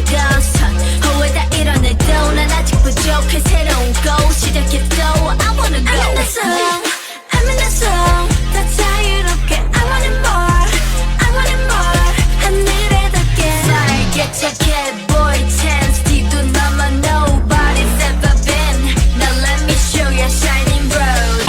걸어선 왜 다 이러네도 난 아직 부족해 새로운 곳 시작해도 I wanna go I'm in the zone I'm in the zone 다 자유롭게 I want it more I want it more 하늘에 닿게 살개차게 boy chance 뒤도 넘어 nobody's ever been Now let me show you a shining road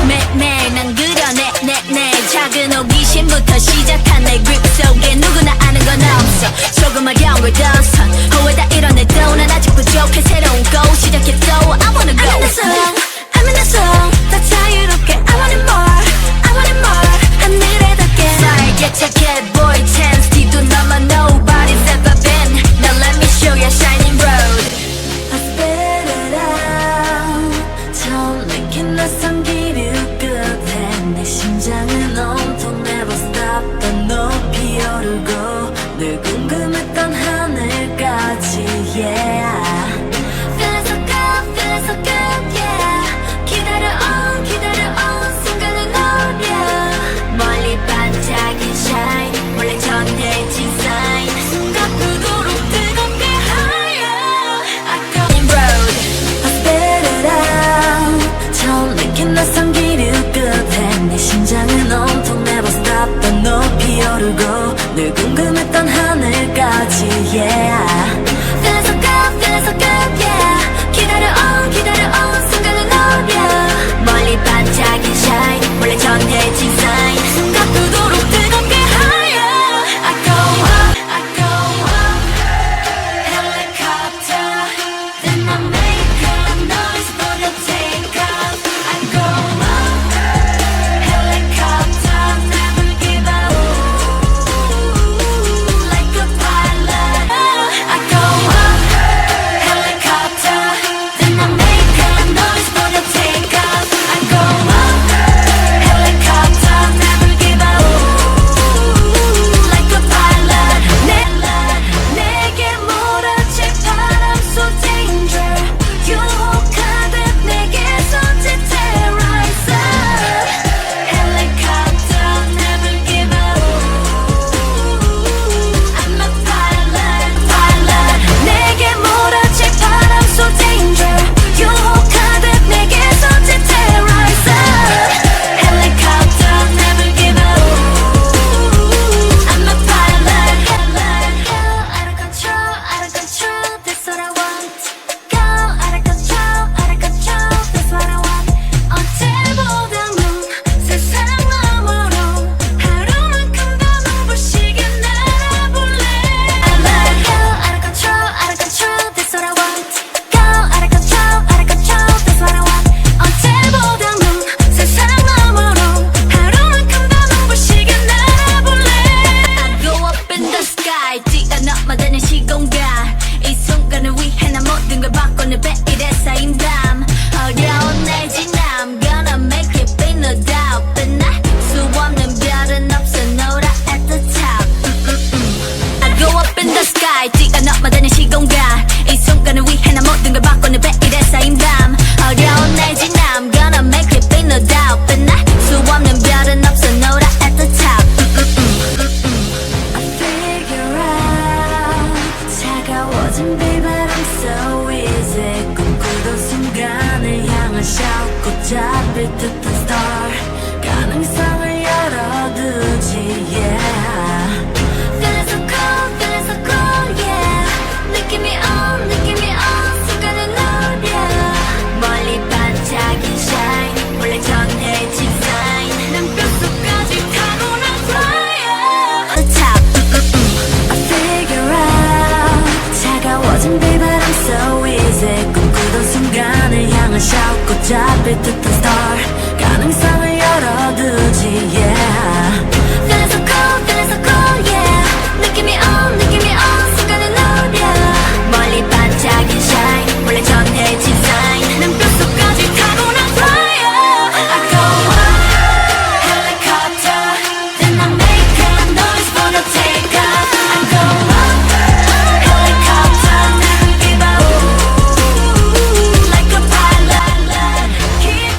매일매일 난 그려내 내 작은 호기심부터 시작한 내 grip 속에 누구나 아는 건 없어 조금 어려운 걸 더선 왜 다 이러네도 난 아직 부족해 새로운 곳 시작해도 I wanna go I'm in the zone I'm in the zone 다 자유롭게 I want it more I want it more 하늘에 닿게 살개차게 boy chance 뒤도 넘어 nobody's ever been Now let me show you a shining road I spit it out 처음 느낀 낯선 기류 끝에 내 심장은 온통 never stop 더 높이 오르고 늘 궁금했던 하늘까지 yeah Feeling so good, feeling so good yeah 기다려온 순간을 노려 멀리 반짝인 shine 원래 전해진 sign 순간부도록 뜨겁게 higher I go in road I spit it out 처음 느낀 낯선 기류 끝에 내 심장은 온통 never stop 더 높이 오르고 늘 궁금했던 하늘까지 yeah Feeling so good yeah 기다려온 순간을 노려 멀리 반짝인 shine 원래 전해진 sign 순간부도록 뜨겁게 higher I go up helicopter then I make a noise for the takeoff I go up helicopter never give up like a pilot I go up helicopter then I make a noise for the takeoff I go up helicopter never give up like a pilot 내게 몰아칠 바람 so danger 유혹하듯 내게서 terrorizer helicopter never give up I'm a pilot 내게 몰아칠 바람 so danger 유혹하듯 내게서 terrorizer helicopter never give up I'm a pilot out of control that's what I want go out of control that's what I want 어제보다 넌 세상 너머로 하루만큼 더 눈부시게 날아볼래 out of control that's what I want go out of control that's what I want 어제보다 넌 세상 너머로 하루만큼 더 눈부시게 날아볼래 I go up in the sky 뛰어넘어드는 시공간 이 순간을 위해 난 모든 걸 바꾸는 베일에 쌓인 담 어려운 내 진남 Gonna make it big no doubt But 나 수없는 별은 없어 노라 at the top I go up in the sky 뛰어넘어드는 시공간 이 순간을 위해 난 모든 걸 바꾸는 베일에 쌓인 담 어려운 내 진남 Gonna make it big no doubt But 나 수없는 별은 없어 노라 at the top I figure out 차가워진 비바람 so easy 꿈꾸던 순간을 향한 shout 꽃잡을 듯한 star 가능성을 열어두지 yeah Feeling so cool yeah 느낌이 on 순간을 노려 멀리 반짝인 shine 원래 전해진 sign 난 뼛속까지 타고난 flyer the top I figure out 차가워진 비바람 so easy 꿈꾸던 순간을 향한 shout 꽃잡을 듯한 star 가능성을 열어두지 yeah Feeling so cool yeah 느낌이 on 순간을 노려 멀리 반짝인 shine 원래 전해진 sign 난 뼛속까지 타고난 flyer I go up helicopter then I make a noise for the takeoff I go up helicopter never give up like a pilot keep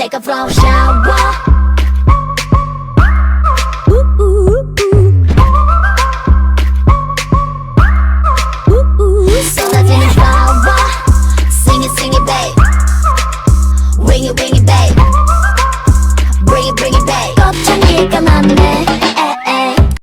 take a flow shower